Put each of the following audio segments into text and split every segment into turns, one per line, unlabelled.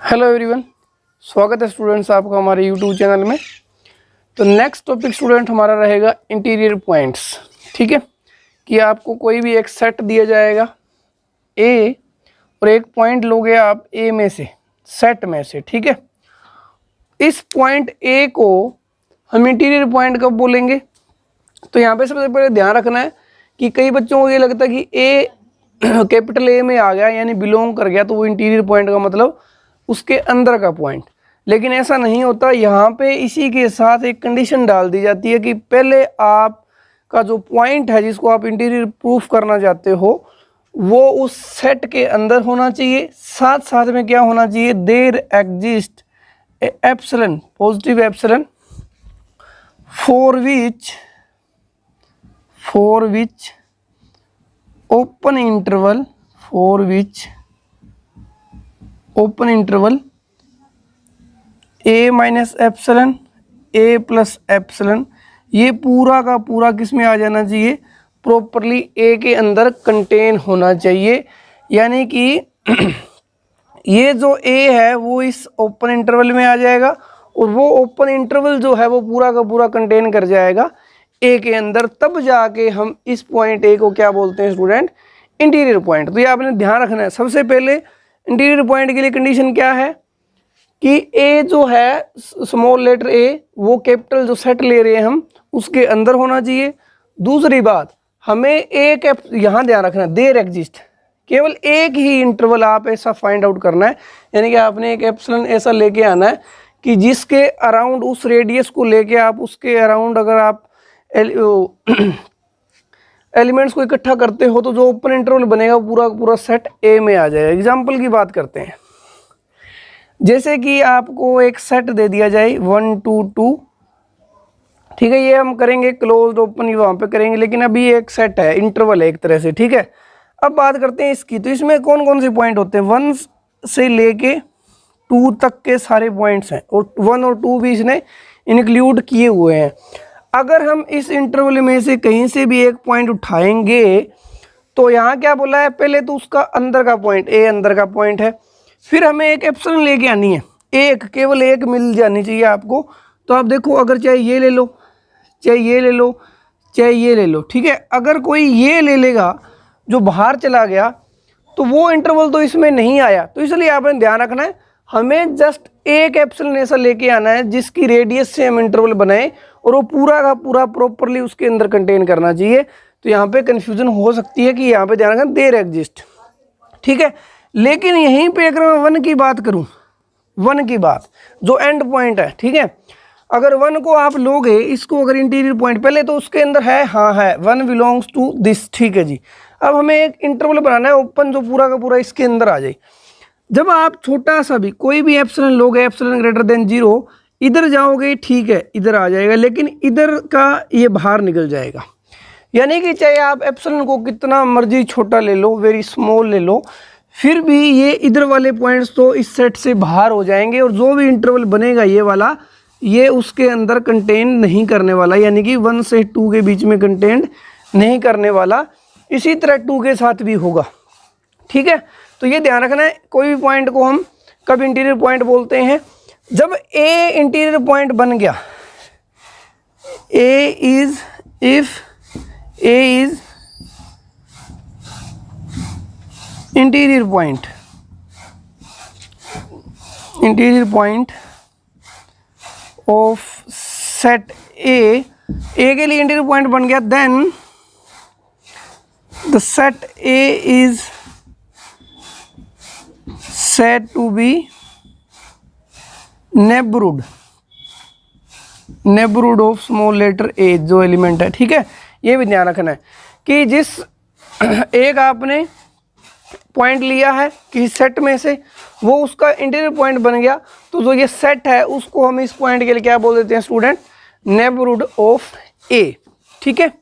Hello everyone, स्वागत है students आपका हमारे यूट्यूब चैनल में। तो नेक्स्ट टॉपिक स्टूडेंट हमारा रहेगा इंटीरियर पॉइंट्स। ठीक है, कि आपको कोई भी एक सेट दिया जाएगा ए और एक पॉइंट लोगे आप ए में से, सेट में से। ठीक है, इस पॉइंट ए को हम इंटीरियर पॉइंट कब बोलेंगे? तो यहाँ पे सबसे पहले ध्यान रखना है कि कई बच्चों को ये लगता है कि ए कैपिटल ए में आ गया यानी बिलोंग कर गया तो वो इंटीरियर पॉइंट का मतलब उसके अंदर का पॉइंट, लेकिन ऐसा नहीं होता। यहाँ पे इसी के साथ एक कंडीशन डाल दी जाती है कि पहले आपका जो पॉइंट है जिसको आप इंटीरियर प्रूफ करना चाहते हो वो उस सेट के अंदर होना चाहिए। साथ साथ में क्या होना चाहिए? There exist epsilon, positive epsilon for which open interval A minus epsilon A plus epsilon, ये पूरा का पूरा किस में आ जाना चाहिए? प्रॉपरली ए के अंदर कंटेन होना चाहिए। यानी कि ये जो ए है वो इस ओपन इंटरवल में आ जाएगा और वो ओपन इंटरवल जो है वो पूरा का पूरा कंटेन कर जाएगा ए के अंदर। तब जाके हम इस पॉइंट ए को क्या बोलते हैं स्टूडेंट? Interior point. तो ये आपने ध्यान रखना है। सबसे पहले इंटीरियर पॉइंट के लिए कंडीशन क्या है कि ए जो है स्मॉल लेटर ए वो कैपिटल जो सेट ले रहे हैं हम उसके अंदर होना चाहिए। दूसरी बात, हमें एक यहाँ ध्यान रखना है, देयर एग्जिस्ट, केवल एक ही इंटरवल आप ऐसा फाइंड आउट करना है। यानी कि आपने एक एप्सिलॉन ऐसा लेके आना है कि जिसके अराउंड, उस रेडियस को लेके आप उसके अराउंड अगर आप एलिमेंट्स को इकट्ठा करते हो तो जो ओपन इंटरवल बनेगा पूरा पूरा सेट ए में आ जाएगा। एग्जाम्पल की बात करते हैं, जैसे कि आपको एक सेट दे दिया जाए 1 2 2। ठीक है, ये हम करेंगे क्लोज्ड ओपन ही वहाँ पे करेंगे, लेकिन अभी एक सेट है, इंटरवल है एक तरह से। ठीक है, अब बात करते हैं इसकी। तो इसमें कौन कौन से पॉइंट होते हैं? 1 से लेके 2 तक के सारे पॉइंट्स हैं और 1 और 2 भी इसने इंक्लूड किए हुए हैं। अगर हम इस इंटरवल में से कहीं से भी एक पॉइंट उठाएंगे तो यहाँ क्या बोला है? पहले तो उसका अंदर का पॉइंट, ए अंदर का पॉइंट है, फिर हमें एक एप्सिलॉन लेके आनी है, एक, केवल एक मिल जानी चाहिए आपको। तो आप देखो, अगर चाहे ये ले लो, चाहे ये ले लो, चाहे ये ले लो। ठीक है, अगर कोई ये ले लेगा जो बाहर चला गया तो वो इंटरवल तो इसमें नहीं आया। तो इसलिए आपने ध्यान रखना है, हमें जस्ट एक एप्सिलॉन ऐसा लेके आना है जिसकी रेडियस से हम इंटरवल बनाए और वो पूरा का पूरा प्रॉपरली उसके अंदर कंटेन करना चाहिए। तो यहाँ पे कन्फ्यूजन हो सकती है कि यहाँ पे ध्यान रखना देयर एग्जिस्ट। ठीक है, लेकिन यहीं पे अगर मैं 1 की बात करूँ, 1 की बात जो एंड पॉइंट है, ठीक है, अगर 1 को आप लोगे, इसको अगर इंटीरियर पॉइंट, पहले तो उसके अंदर है, हाँ है, 1 बिलोंग्स टू दिस। ठीक है जी, अब हमें एक इंटरवल बनाना है ओपन जो पूरा का पूरा इसके अंदर आ जाए। जब आप छोटा सा भी कोई भी एप्सिलॉन लोगे, एप्सिलॉन ग्रेटर देन 0, इधर जाओगे, ठीक है, इधर आ जाएगा, लेकिन इधर का ये बाहर निकल जाएगा। यानी कि चाहे आप एप्सिलॉन को कितना मर्जी छोटा ले लो, वेरी स्मॉल ले लो, फिर भी ये इधर वाले पॉइंट्स तो इस सेट से बाहर हो जाएंगे और जो भी इंटरवल बनेगा ये वाला, ये उसके अंदर कंटेन नहीं करने वाला, यानी कि 1 से 2 के बीच में कंटेन नहीं करने वाला। इसी तरह 2 के साथ भी होगा। ठीक है, तो ये ध्यान रखना है। कोई भी पॉइंट को हम कब इंटीरियर पॉइंट बोलते हैं? जब ए इंटीरियर पॉइंट बन गया। A is, if A is interior point of set A के लिए इंटीरियर पॉइंट बन गया, then the set A is said to be neighborhood of small letter a जो एलिमेंट है। ठीक है, ये भी ध्यान रखना है कि जिस एक आपने पॉइंट लिया है कि सेट में से वो उसका इंटीरियर पॉइंट बन गया, तो जो ये सेट है उसको हम इस पॉइंट के लिए क्या बोल देते हैं स्टूडेंट? नेबरहुड ऑफ ए। ठीक है,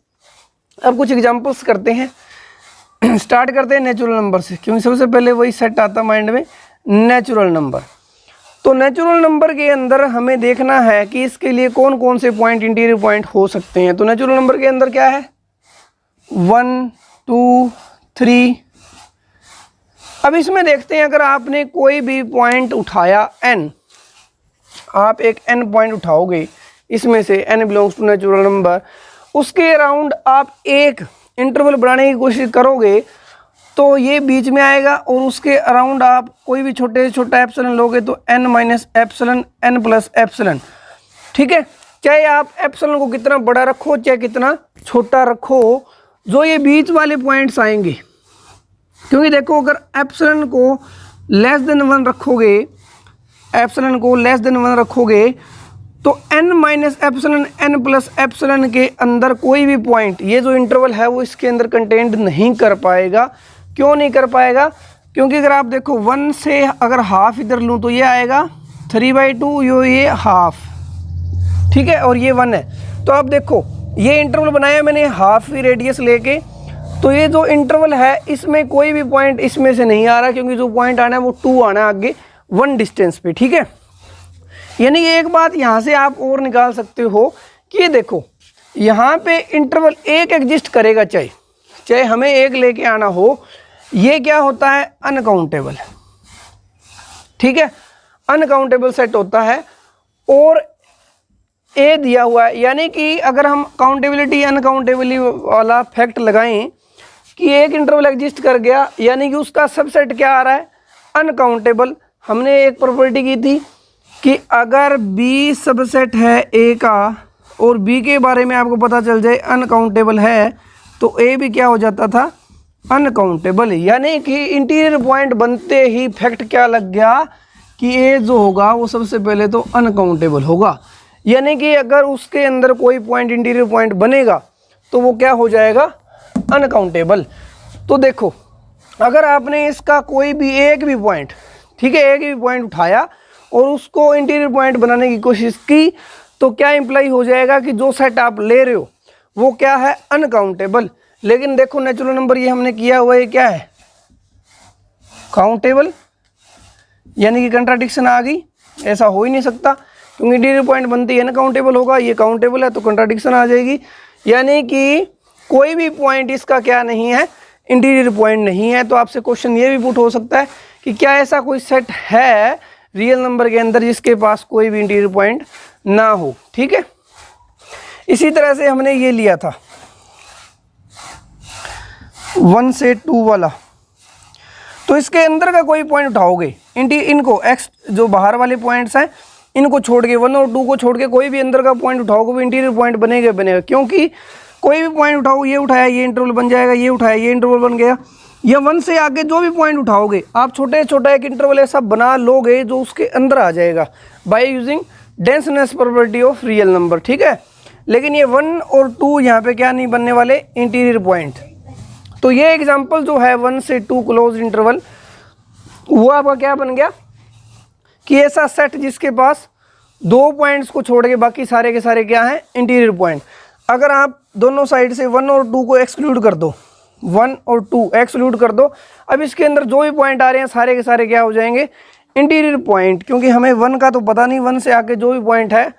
अब कुछ एग्जांपल्स करते हैं। स्टार्ट करते हैं नेचुरल नंबर से, क्योंकि सबसे पहले वही सेट आता माइंड में, नेचुरल नंबर। तो नेचुरल नंबर के अंदर हमें देखना है कि इसके लिए कौन कौन से पॉइंट इंटीरियर पॉइंट हो सकते हैं। तो नेचुरल नंबर के अंदर क्या है? 1 2 3 अब इसमें देखते हैं, अगर आपने कोई भी पॉइंट उठाया n, आप एक n पॉइंट उठाओगे, इसमें से n belongs to natural number, उसके अराउंड आप एक इंटरवल बनाने की कोशिश करोगे तो ये बीच में आएगा, और उसके अराउंड आप कोई भी छोटे से छोटा एप्सिलन लोगे तो n minus epsilon n plus epsilon, ठीक है। चाहे आप एप्सिलन को कितना बड़ा रखो चाहे कितना छोटा रखो, जो ये बीच वाले पॉइंट्स आएंगे, क्योंकि देखो अगर एप्सिलन को लेस देन 1 रखोगे, एप्सिलन को लेस देन 1 रखोगे तो n minus epsilon n plus epsilon के अंदर कोई भी पॉइंट, ये जो इंटरवल है वो इसके अंदर कंटेंट नहीं कर पाएगा। क्यों नहीं कर पाएगा? क्योंकि अगर आप देखो 1 से अगर हाफ इधर लूँ तो ये आएगा 3/2, ये हाफ, ठीक है, और ये 1 है। तो आप देखो ये इंटरवल बनाया मैंने हाफ ही रेडियस लेके, तो ये जो इंटरवल है इसमें कोई भी पॉइंट इसमें से नहीं आ रहा, क्योंकि जो पॉइंट आना है वो 2 आना है आगे 1 डिस्टेंस पे, ठीक है। यानी एक बात यहाँ से आप और निकाल सकते हो कि ये देखो यहाँ पे इंटरवल एक एग्जिस्ट करेगा, चाहे हमें एक लेके आना हो, ये क्या होता है अनकाउंटेबल, ठीक है, अनकाउंटेबल सेट होता है। और ए दिया हुआ है, यानी कि अगर हम काउंटेबिलिटी अनकाउंटेबिलिटी वाला फैक्ट लगाएं कि एक इंटरवल एग्जिस्ट कर गया, यानी कि उसका सबसेट क्या आ रहा है अनकाउंटेबल। हमने एक प्रॉपर्टी की थी कि अगर बी सबसेट है ए का और बी के बारे में आपको पता चल जाए अनकाउंटेबल है, तो ए भी क्या हो जाता था अनकाउंटेबल। यानी कि इंटीरियर पॉइंट बनते ही फैक्ट क्या लग गया कि ए जो होगा वो सबसे पहले तो अनकाउंटेबल होगा, यानी कि अगर उसके अंदर कोई पॉइंट इंटीरियर पॉइंट बनेगा तो वो क्या हो जाएगा अनकाउंटेबल। तो देखो अगर आपने इसका कोई भी एक भी पॉइंट, ठीक है, एक भी पॉइंट उठाया और उसको इंटीरियर पॉइंट बनाने की कोशिश की, तो क्या इंप्लाई हो जाएगा कि जो सेट आप ले रहे हो वो क्या है अनकाउंटेबल। लेकिन देखो नेचुरल नंबर ये हमने किया हुआ है क्या है काउंटेबल, यानी कि कंट्राडिक्शन आ गई, ऐसा हो ही नहीं सकता, क्योंकि इंटीरियर पॉइंट बनती है अनकाउंटेबल होगा, ये काउंटेबल है तो कंट्राडिक्शन आ जाएगी। यानी कि कोई भी पॉइंट इसका क्या नहीं है इंटीरियर पॉइंट नहीं है। तो आपसे क्वेश्चन ये भी पुट हो सकता है कि क्या ऐसा कोई सेट है रियल नंबर के अंदर जिसके पास कोई भी इंटीरियर पॉइंट ना हो, ठीक है। इसी तरह से हमने ये लिया था 1 से 2 वाला, तो इसके अंदर का कोई पॉइंट उठाओगे, इनको एक्स जो बाहर वाले पॉइंट्स हैं इनको छोड़ के 1 और 2 को छोड़ के कोई भी अंदर का पॉइंट उठाओगे वो इंटीरियर पॉइंट बनेगा, क्योंकि कोई भी पॉइंट उठाओ, ये उठाया ये इंटरवल बन जाएगा, ये उठाया ये इंटरवल बन गया, या 1 से आगे जो भी पॉइंट उठाओगे आप छोटे छोटा एक इंटरवल ऐसा बना लोगे जो उसके अंदर आ जाएगा by using denseness property of real number, ठीक है। लेकिन ये 1 और 2 यहाँ पे क्या नहीं बनने वाले इंटीरियर पॉइंट। तो ये एग्जांपल जो है 1 से 2 क्लोज इंटरवल, वो आपका क्या बन गया कि ऐसा सेट जिसके पास 2 पॉइंट्स को छोड़ के बाकी सारे के सारे क्या हैं इंटीरियर पॉइंट। अगर आप दोनों साइड से 1 और 2 को एक्सक्लूड कर दो, 1 और 2 एक्सक्लूड कर दो, अब इसके अंदर जो भी पॉइंट आ रहे हैं सारे के सारे क्या हो जाएंगे इंटीरियर पॉइंट, क्योंकि हमें 1 का तो पता नहीं, 1 से आगे जो भी पॉइंट है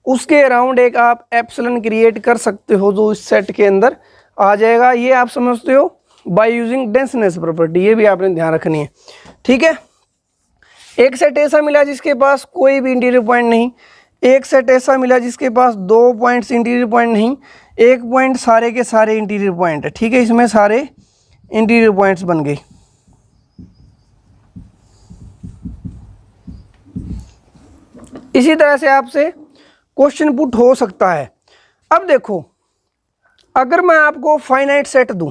उसके अराउंड एक आप एप्सिलन क्रिएट कर सकते हो जो इस सेट के अंदर आ जाएगा। ये आप समझते हो बाय यूजिंग डेंसनेस प्रॉपर्टी, ये भी आपने ध्यान रखनी है, ठीक है। एक सेट ऐसा मिला जिसके पास कोई भी इंटीरियर पॉइंट नहीं, एक सेट ऐसा मिला जिसके पास 2 पॉइंट्स इंटीरियर पॉइंट नहीं, एक पॉइंट सारे के सारे इंटीरियर पॉइंट है, ठीक है, इसमें सारे इंटीरियर पॉइंट्स बन गए। इसी तरह से आपसे क्वेश्चन पुट हो सकता है। अब देखो अगर मैं आपको फाइनाइट सेट दूं,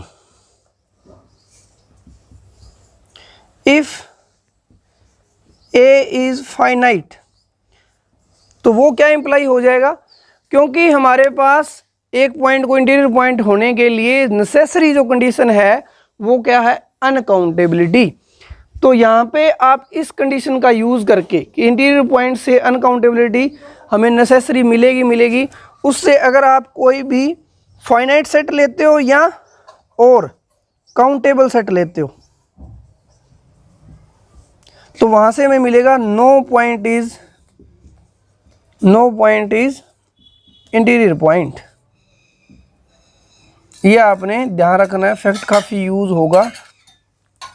इफ ए इज फाइनाइट, तो वो क्या इंप्लाई हो जाएगा, क्योंकि हमारे पास एक पॉइंट को इंटीरियर पॉइंट होने के लिए नेसेसरी जो कंडीशन है वो क्या है अनकाउंटेबिलिटी। तो यहाँ पे आप इस कंडीशन का यूज़ करके कि इंटीरियर पॉइंट से अनकाउंटेबिलिटी हमें नेसेसरी मिलेगी, उससे अगर आप कोई भी फाइनाइट सेट लेते हो या और काउंटेबल सेट लेते हो तो वहाँ से हमें मिलेगा no point is interior point. ये आपने ध्यान रखना है, फैक्ट काफ़ी यूज़ होगा,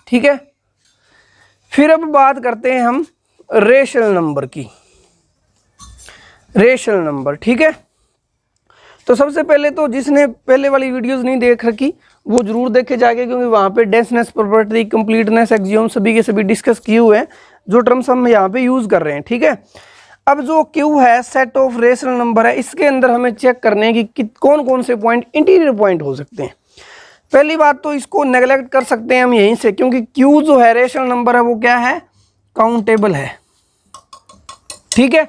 ठीक है। फिर अब बात करते हैं हम रेशनल नंबर की, रेशनल नंबर, ठीक है। तो सबसे पहले तो जिसने पहले वाली वीडियोस नहीं देख रखी वो जरूर देखे जाके, क्योंकि वहाँ पे डेंसनेस, प्रॉपर्टी, कंप्लीटनेस, एक्सियोम सभी के सभी डिस्कस किए हुए हैं, जो टर्म्स हम यहाँ पे यूज कर रहे हैं, ठीक है। अब जो क्यू है सेट ऑफ रेशनल नंबर है, इसके अंदर हमें चेक करने हैं कि कौन कौन से पॉइंट इंटीरियर पॉइंट हो सकते हैं। पहली बात तो इसको नेगलेक्ट कर सकते हैं हम यहीं से, क्योंकि क्यू जो है रेशनल नंबर है वो क्या है, काउंटेबल है, ठीक है।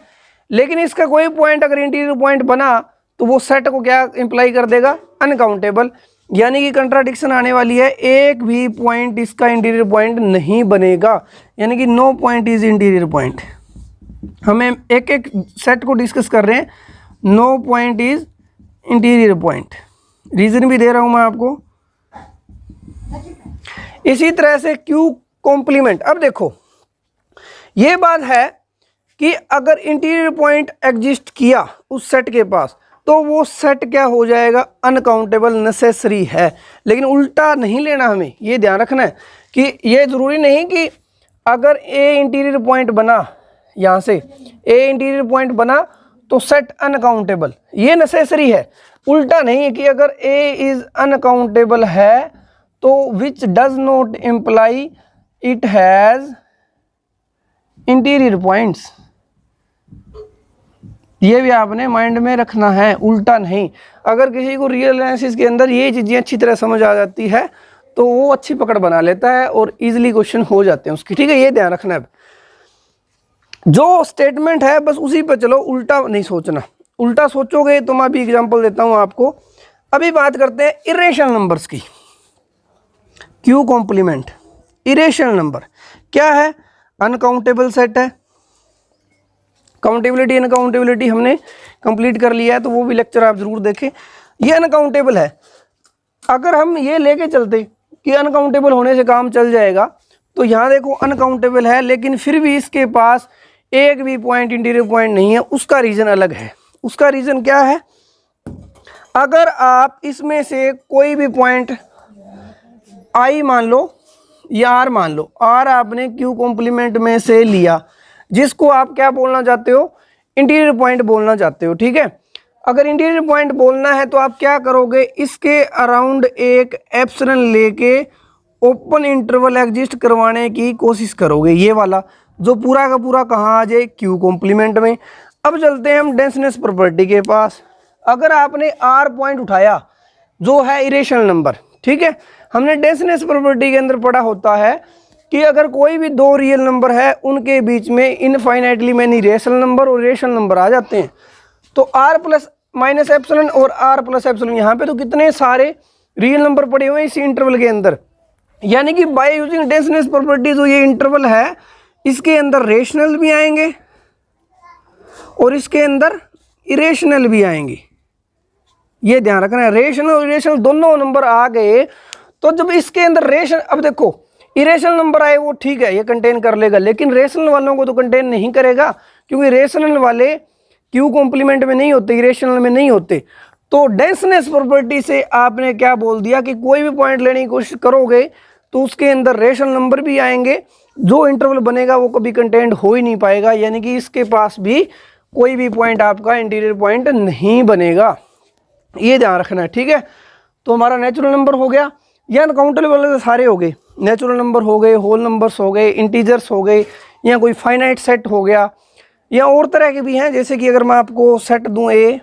लेकिन इसका कोई पॉइंट अगर इंटीरियर पॉइंट बना तो वो सेट को क्या इंप्लाई कर देगा, अनकाउंटेबल, यानी कि कंट्राडिक्शन आने वाली है, एक भी पॉइंट इसका इंटीरियर पॉइंट नहीं बनेगा, यानी कि no point is interior point. हमें एक एक सेट को डिस्कस कर रहे हैं, no point is interior point, reason भी दे रहा हूं मैं आपको। इसी तरह से क्यू कॉम्प्लीमेंट, अब देखो ये बात है कि अगर इंटीरियर पॉइंट एग्जिस्ट किया उस सेट के पास तो वो सेट क्या हो जाएगा, अनकाउंटेबल नेसेसरी है। लेकिन उल्टा नहीं लेना, हमें ये ध्यान रखना है कि ये ज़रूरी नहीं कि अगर ए इंटीरियर पॉइंट बना, यहाँ से ए इंटीरियर पॉइंट बना तो सेट अनकाउंटेबल, ये नेसेसरी है। उल्टा नहीं है कि अगर ए इज़ अनकाउंटेबल है तो which does not imply it has interior points, ये भी आपने माइंड में रखना है, उल्टा नहीं। अगर किसी को रियल एनालिसिस के अंदर ये चीज़ें अच्छी तरह समझ आ जाती है तो वो अच्छी पकड़ बना लेता है और इजीली क्वेश्चन हो जाते हैं उसकी, ठीक है, ये ध्यान रखना है। जो स्टेटमेंट है बस उसी पे चलो, उल्टा नहीं सोचना, उल्टा सोचोगे तो मैं अभी एग्जांपल देता हूँ आपको। अभी बात करते हैं इरेशनल नंबर्स की, क्यू कॉम्प्लीमेंट। इरेशनल नंबर क्या है, अनकाउंटेबल सेट है, काउंटेबिलिटी अनकाउंटेबिलिटी हमने कंप्लीट कर लिया है, तो वो भी लेक्चर आप जरूर देखें। ये अनकाउंटेबल है, अगर हम ये लेके चलते कि अनकाउंटेबल होने से काम चल जाएगा, तो यहाँ देखो अनकाउंटेबल है लेकिन फिर भी इसके पास एक भी पॉइंट इंटीरियर पॉइंट नहीं है, उसका रीज़न अलग है। उसका रीज़न क्या है, अगर आप इसमें से कोई भी पॉइंट आई मान लो या आर मान लो, आर आपने क्यू कॉम्प्लीमेंट में से लिया, जिसको आप क्या बोलना चाहते हो, इंटीरियर पॉइंट बोलना चाहते हो, ठीक है। अगर इंटीरियर पॉइंट बोलना है तो आप क्या करोगे, इसके अराउंड एक एप्सिलॉन लेके ओपन इंटरवल एग्जिस्ट करवाने की कोशिश करोगे, ये वाला जो पूरा का पूरा कहाँ आ जाए, क्यू कॉम्प्लीमेंट में। अब चलते हैं हम डेंसनेस प्रॉपर्टी के पास। अगर आपने आर पॉइंट उठाया जो है इरेशनल नंबर, ठीक है, हमने डेंसनेस प्रॉपर्टी के अंदर पढ़ा होता है कि अगर कोई भी दो रियल नंबर है उनके बीच में इनफाइनाइटली मैनी रेशनल नंबर और रेशनल नंबर आ जाते हैं, तो आर प्लस माइनस एप्सिलॉन और आर प्लस एप्सिलॉन, यहाँ पे तो कितने सारे रियल नंबर पड़े हुए हैं इसी इंटरवल के अंदर। यानी कि बाय यूजिंग डेंसनेस प्रॉपर्टी जो ये इंटरवल है इसके अंदर रेशनल भी आएंगे और इसके अंदर इरेशनल भी आएंगे, ये ध्यान रखना है। रेशनल और इरेशनल दोनों नंबर आ गए तो जब इसके अंदर रेशनल, अब देखो इरेशनल नंबर आए वो ठीक है ये कंटेन कर लेगा, लेकिन रेशनल वालों को तो कंटेन नहीं करेगा, क्योंकि रेशनल वाले क्यू कॉम्प्लीमेंट में नहीं होते, इरेशनल में नहीं होते। तो डेंसनेस प्रॉपर्टी से आपने क्या बोल दिया कि कोई भी पॉइंट लेने की कोशिश करोगे तो उसके अंदर रेशनल नंबर भी आएंगे, जो इंटरवल बनेगा वो कभी कंटेंट हो ही नहीं पाएगा, यानी कि इसके पास भी कोई भी पॉइंट आपका इंटीरियर पॉइंट नहीं बनेगा, ये ध्यान रखना है, ठीक है। तो हमारा नेचुरल नंबर हो गया, या अनकाउंटेबल वाले सारे हो गए, नेचुरल नंबर हो गए, होल नंबर्स हो गए, इंटीजर्स हो गए, या कोई फाइनाइट सेट हो गया, या और तरह के भी हैं। जैसे कि अगर मैं आपको सेट दूं ए,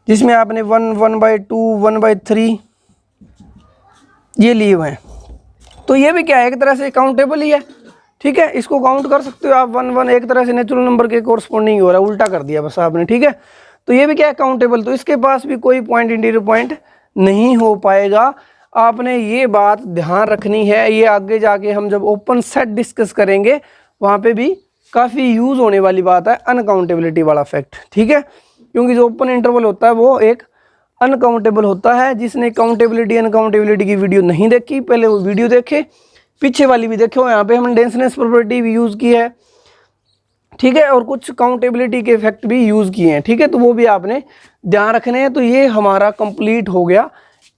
जिसमें आपने 1, 1/2, 1/3 ये लिए हुए हैं, तो ये भी क्या है, एक तरह से काउंटेबल ही है, ठीक है, इसको काउंट कर सकते हो आप। 1, 1 एक तरह से नेचुरल नंबर के कोरस्पॉन्डिंग हो रहा है, उल्टा कर दिया बस आपने, ठीक है। तो ये भी क्या है, काउंटेबल। तो इसके पास भी कोई पॉइंट इंटीरियर पॉइंट नहीं हो पाएगा, आपने ये बात ध्यान रखनी है। ये आगे जाके हम जब ओपन सेट डिस्कस करेंगे वहाँ पे भी काफ़ी यूज़ होने वाली बात है, अनकाउंटेबिलिटी वाला फैक्ट, ठीक है। क्योंकि जो ओपन इंटरवल होता है वो एक अनकाउंटेबल होता है। जिसने काउंटेबिलिटी अनकाउंटेबिलिटी की वीडियो नहीं देखी, पहले वो वीडियो देखे, पीछे वाली भी देखो, यहाँ पे हमने डेंसनेस प्रॉपर्टी भी यूज़ की है, ठीक है, और कुछ काउंटेबिलिटी के इफेक्ट भी यूज़ किए हैं, ठीक है, तो वो भी आपने ध्यान रखने हैं। तो ये हमारा कंप्लीट हो गया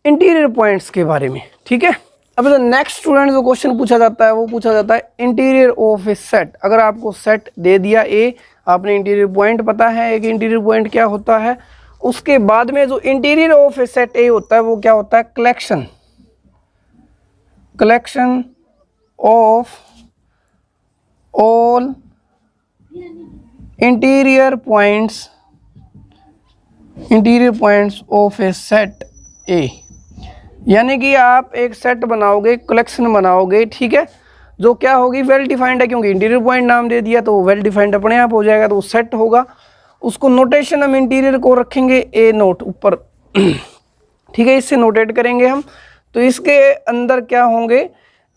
इंटीरियर पॉइंट्स के बारे में, ठीक है। अब जो नेक्स्ट स्टूडेंट जो क्वेश्चन पूछा जाता है वो पूछा जाता है इंटीरियर ऑफ ए सेट। अगर आपको सेट दे दिया ए, आपने इंटीरियर पॉइंट पता है एक इंटीरियर पॉइंट क्या होता है, उसके बाद में जो इंटीरियर ऑफ ए सेट ए होता है वो क्या होता है, collection of all interior points of A set ए। यानी कि आप एक सेट बनाओगे, कलेक्शन बनाओगे, ठीक है, जो क्या होगी, वेल डिफाइंड है, क्योंकि इंटीरियर पॉइंट नाम दे दिया तो वेल डिफाइंड अपने आप हो जाएगा, तो वो सेट होगा। उसको नोटेशन हम इंटीरियर को रखेंगे ए नोट ऊपर, ठीक है, इससे नोटेट करेंगे हम। तो इसके अंदर क्या होंगे,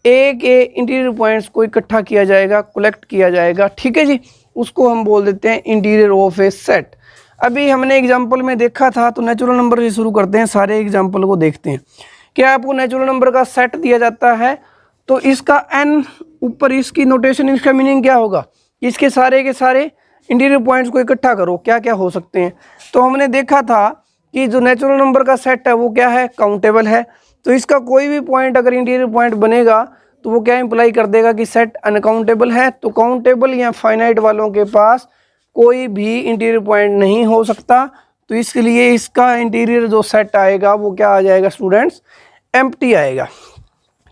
ए के इंटीरियर पॉइंट्स को इकट्ठा किया जाएगा, कलेक्ट किया जाएगा, ठीक है जी, उसको हम बोल देते हैं इंटीरियर ऑफ ए सेट। अभी हमने एग्जाम्पल में देखा था, तो नेचुरल नंबर से शुरू करते हैं, सारे एग्जाम्पल को देखते हैं। क्या आपको नेचुरल नंबर का सेट दिया जाता है तो इसका n ऊपर, इसकी नोटेशन, इसका मीनिंग क्या होगा, इसके सारे के सारे इंटीरियर पॉइंट्स को इकट्ठा करो, क्या क्या हो सकते हैं। तो हमने देखा था कि जो नेचुरल नंबर का सेट है वो क्या है, काउंटेबल है। तो इसका कोई भी पॉइंट अगर इंटीरियर पॉइंट बनेगा तो वो क्या इंप्लाई कर देगा कि सेट अनकाउंटेबल है। तो काउंटेबल या फाइनाइट वालों के पास कोई भी इंटीरियर पॉइंट नहीं हो सकता, तो इसके लिए इसका इंटीरियर जो सेट आएगा वो क्या आ जाएगा स्टूडेंट्स, एम्प्टी आएगा,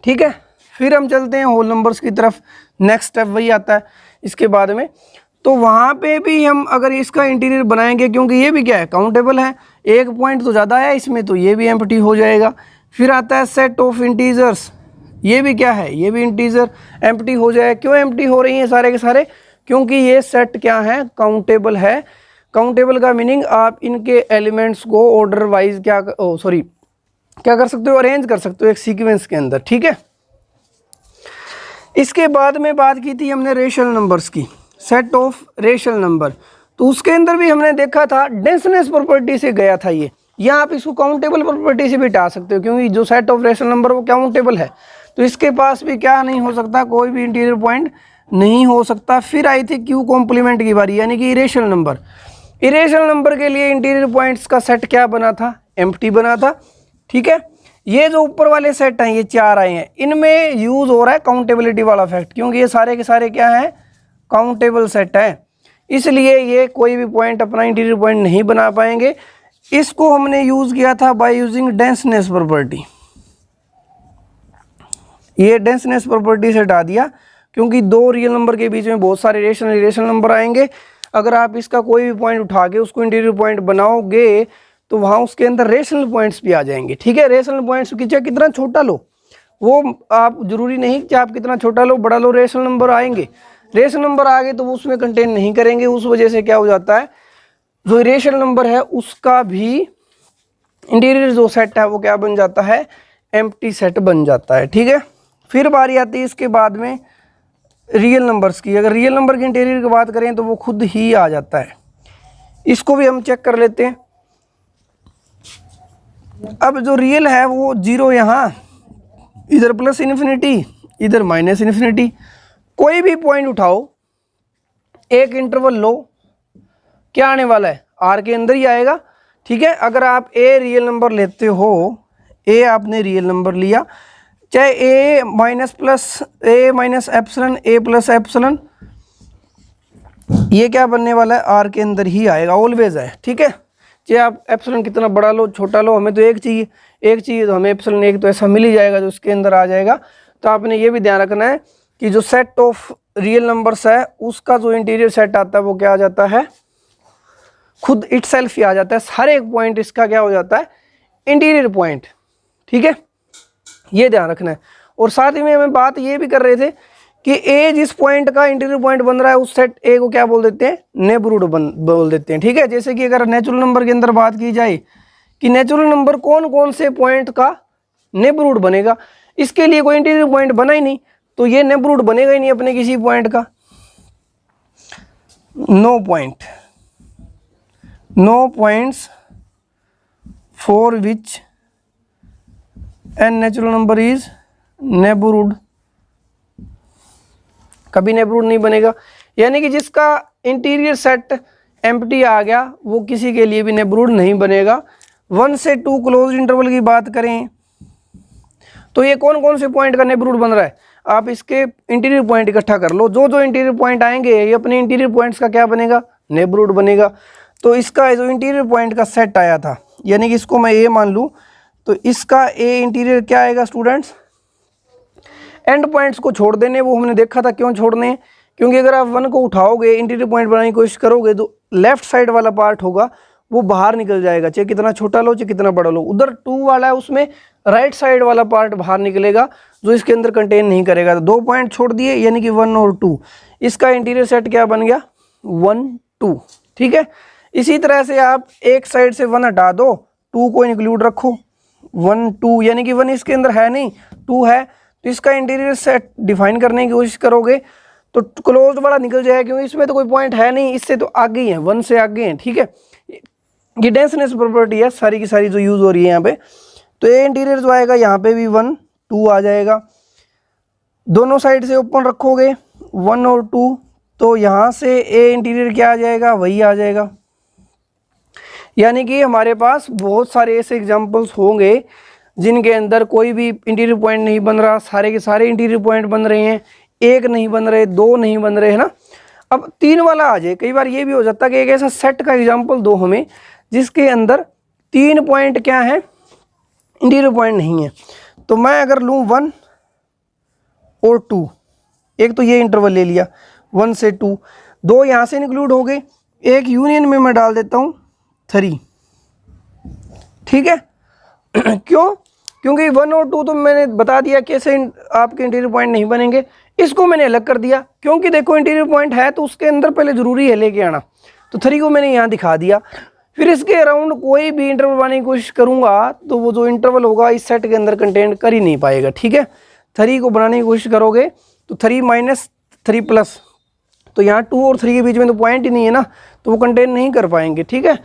ठीक है। फिर हम चलते हैं होल नंबर्स की तरफ, नेक्स्ट स्टेप वही आता है इसके बाद में। तो वहाँ पे भी हम अगर इसका इंटीरियर बनाएंगे, क्योंकि ये भी क्या है, काउंटेबल है, एक पॉइंट तो ज़्यादा है इसमें, तो ये भी एम्प्टी हो जाएगा। फिर आता है सेट ऑफ इंटीजर्स, ये भी क्या है, ये भी इंटीजर, एम्प्टी हो जाएगा। क्यों एम्प्टी हो रही हैं सारे के सारे, क्योंकि ये सेट क्या है, काउंटेबल है। काउंटेबल का मीनिंग आप इनके एलिमेंट्स को ऑर्डर वाइज क्या कर सकते हो, अरेंज कर सकते हो एक सीक्वेंस के अंदर, ठीक है। इसके बाद में बात की थी हमने रेशनल नंबर्स की, सेट ऑफ रेशनल नंबर। तो उसके अंदर भी हमने देखा था डेंसनेस प्रॉपर्टी से गया था ये, या आप इसको काउंटेबल प्रॉपर्टी से भी हटा सकते हो, क्योंकि जो सेट ऑफ रेशनल नंबर वो काउंटेबल है, तो इसके पास भी क्या नहीं हो सकता, कोई भी इंटीरियर पॉइंट नहीं हो सकता। फिर आई थी क्यू कॉम्प्लीमेंट की बारी, यानी कि इरेशनल नंबर। इरेशनल नंबर के लिए इंटीरियर पॉइंट्स का सेट क्या बना था, एम्प्टी बना था, ठीक है। ये जो ऊपर वाले सेट हैं, ये चार आए हैं, इनमें यूज हो रहा है काउंटेबिलिटी वाला फैक्ट, क्योंकि ये सारे के सारे क्या हैं, काउंटेबल सेट है, इसलिए ये कोई भी पॉइंट अपना इंटीरियर पॉइंट नहीं बना पाएंगे। इसको हमने यूज किया था बाय यूजिंग डेंसनेस प्रॉपर्टी। ये डेंसनेस प्रॉपर्टी से हटा दिया, क्योंकि दो रियल नंबर के बीच में बहुत सारे रेशनल नंबर आएंगे। अगर आप इसका कोई भी पॉइंट उठा के उसको इंटीरियर पॉइंट बनाओगे तो वहाँ उसके अंदर रेशनल पॉइंट्स भी आ जाएंगे, ठीक है। रेशनल पॉइंट्स की चाहे कितना छोटा लो, वो आप जरूरी नहीं कि आप कितना छोटा लो बड़ा लो, रेशनल नंबर आएंगे। रेशनल नंबर आ गए तो वो उसमें कंटेन नहीं करेंगे, उस वजह से क्या हो जाता है, जो रेशनल नंबर है उसका भी इंटीरियर जो सेट है वो क्या बन जाता है, एम्प्टी सेट बन जाता है, ठीक है। फिर बारी आती है इसके बाद में रियल नंबर्स की। अगर रियल नंबर के इंटीरियर की बात करें तो वो खुद ही आ जाता है, इसको भी हम चेक कर लेते हैं। अब जो रियल है वो जीरो, यहाँ इधर प्लस इन्फिनिटी, इधर माइनस इन्फिनिटी। कोई भी पॉइंट उठाओ, एक इंटरवल लो, क्या आने वाला है, आर के अंदर ही आएगा, ठीक है। अगर आप ए रियल नंबर लेते हो, ए आपने रियल नंबर लिया, चाहे ए माइनस प्लस ए माइनस एप्सिलन, ए प्लस एप्सिलन, ये क्या बनने वाला है, आर के अंदर ही आएगा, ऑलवेज है, ठीक है। चाहे आप एप्सिलन कितना बड़ा लो छोटा लो, हमें तो एक चाहिए तो हमें एप्सिलन एक तो ऐसा मिल ही जाएगा जो उसके अंदर आ जाएगा। तो आपने ये भी ध्यान रखना है कि जो सेट ऑफ रियल नंबर्स है उसका जो इंटीरियर सेट आता है वो क्या आ जाता है, खुद इटसेल्फ ही आ जाता है। हर एक पॉइंट इसका क्या हो जाता है, इंटीरियर पॉइंट, ठीक है, ये ध्यान रखना है। और साथ ही में हमें बात ये भी कर रहे थे कि ए जिस पॉइंट का इंटीरियर पॉइंट बन रहा है उस सेट ए को क्या बोल देते हैं, नेबरहुड बोल देते हैं, ठीक है। जैसे कि अगर नेचुरल नंबर के अंदर बात की जाए कि नेचुरल नंबर कौन कौन से पॉइंट का नेबरहुड बनेगा, इसके लिए कोई इंटीरियर पॉइंट बना ही नहीं, तो ये नेबरहुड बनेगा ही नहीं अपने किसी पॉइंट का। No points for which N natural number is neighbourhood, कभी नेबरहुड नहीं बनेगा। यानी कि जिसका इंटीरियर सेट एम्प्टी आ गया वो किसी के लिए भी नेबरहुड नहीं बनेगा। 1 से 2 क्लोज इंटरवल की बात करें तो ये कौन कौन से पॉइंट का नेबरहुड बन रहा है, आप इसके इंटीरियर पॉइंट इकट्ठा कर लो, जो जो इंटीरियर पॉइंट आएंगे ये अपने इंटीरियर पॉइंट्स का क्या बनेगा, नेबरहुड बनेगा। तो इसका जो इंटीरियर पॉइंट का सेट आया था, यानी कि इसको मैं ए मान लूँ, तो इसका ए इंटीरियर क्या आएगा स्टूडेंट्स, एंड पॉइंट्स को छोड़ देने, वो हमने देखा था क्यों छोड़ने, क्योंकि अगर आप 1 को उठाओगे इंटीरियर पॉइंट बनाने की कोशिश करोगे तो लेफ्ट साइड वाला पार्ट होगा वो बाहर निकल जाएगा, चाहे कितना छोटा लो चाहे कितना बड़ा लो। उधर 2 वाला है उसमें राइट साइड वाला पार्ट बाहर निकलेगा जो इसके अंदर कंटेन नहीं करेगा। तो 2 पॉइंट छोड़ दिए यानी कि 1 और 2, इसका इंटीरियर सेट क्या बन गया 1 2। ठीक है, इसी तरह से आप एक साइड से 1 हटा दो, 2 को इंक्लूड रखो, 1 2 यानी कि 1 इसके अंदर है नहीं 2 है, तो इसका इंटीरियर सेट डिफाइन करने की कोशिश करोगे तो क्लोज वाला निकल जाएगा, क्योंकि इसमें तो कोई पॉइंट है नहीं, इससे तो आगे ही है, 1 से आगे हैं। ठीक है, ये डेंसनेस प्रॉपर्टी है सारी की सारी जो यूज हो रही है यहाँ पे। तो ये इंटीरियर जो आएगा यहाँ पे भी 1 2 आ जाएगा, दोनों साइड से ओपन रखोगे 1 और 2, तो यहाँ से ए इंटीरियर क्या आ जाएगा, वही आ जाएगा। यानी कि हमारे पास बहुत सारे ऐसे एग्जांपल्स होंगे जिनके अंदर कोई भी इंटीरियर पॉइंट नहीं बन रहा, सारे के सारे इंटीरियर पॉइंट बन रहे हैं, एक नहीं बन रहे, 2 नहीं बन रहे, है ना। अब 3 वाला आ जाए, कई बार ये भी हो जाता है कि एक ऐसा सेट का एग्जांपल दो हमें जिसके अंदर 3 पॉइंट क्या है, इंटीरियर पॉइंट नहीं है। तो मैं अगर लूँ 1 और 2, एक तो ये इंटरवल ले लिया 1 से 2, 2 यहाँ से इंक्लूड हो गए, एक यूनियन में मैं डाल देता हूँ 3। ठीक है क्यों, क्योंकि 1 और 2 तो मैंने बता दिया कैसे आपके इंटीरियर पॉइंट नहीं बनेंगे, इसको मैंने अलग कर दिया, क्योंकि देखो इंटीरियर पॉइंट है तो उसके अंदर पहले ज़रूरी है लेके आना, तो 3 को मैंने यहाँ दिखा दिया। फिर इसके अराउंड कोई भी इंटरवल बनाने की कोशिश करूँगा तो वो जो इंटरवल होगा इस सेट के अंदर कंटेंट कर ही नहीं पाएगा। ठीक है, 3 को बनाने की कोशिश करोगे तो 3 माइनस 3 प्लस, तो यहाँ 2 और 3 के बीच में तो पॉइंट ही नहीं है ना, तो वो कंटेंट नहीं कर पाएंगे। ठीक है,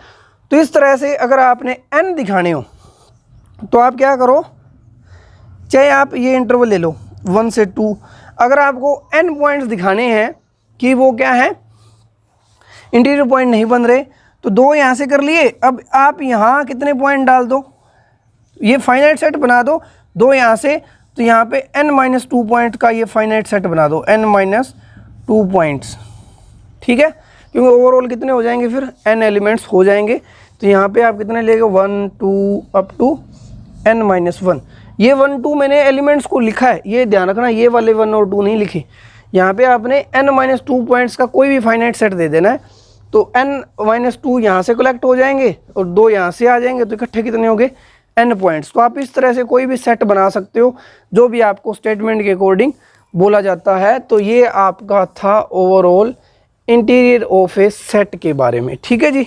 तो इस तरह से अगर आपने n दिखाने हो तो आप क्या करो, चाहे आप ये इंटरवल ले लो 1 से 2, अगर आपको n पॉइंट्स दिखाने हैं कि वो क्या है इंटीरियर पॉइंट नहीं बन रहे, तो 2 यहाँ से कर लिए, अब आप यहाँ कितने पॉइंट डाल दो, ये फाइनाइट सेट बना दो 2 यहाँ से, तो यहाँ पे n-2 पॉइंट का ये फाइनाइट सेट बना दो, n-2 पॉइंट्स। ठीक है, क्योंकि ओवरऑल कितने हो जाएंगे फिर n एलिमेंट्स हो जाएंगे, तो यहाँ पे आप कितने लेंगे 1 2 अप टू n-1। ये 1 2 मैंने एलिमेंट्स को लिखा है, ये ध्यान रखना, ये वाले 1 और 2 नहीं लिखे। यहाँ पे आपने n-2 पॉइंट्स का कोई भी फाइनाइट सेट दे देना है, तो n-2 यहाँ से कलेक्ट हो जाएंगे और 2 यहाँ से आ जाएंगे, तो इकट्ठे कितने हो गए n पॉइंट्स। तो आप इस तरह से कोई भी सेट बना सकते हो जो भी आपको स्टेटमेंट के अकॉर्डिंग बोला जाता है। तो ये आपका था overall interior of A set के बारे में। ठीक है जी।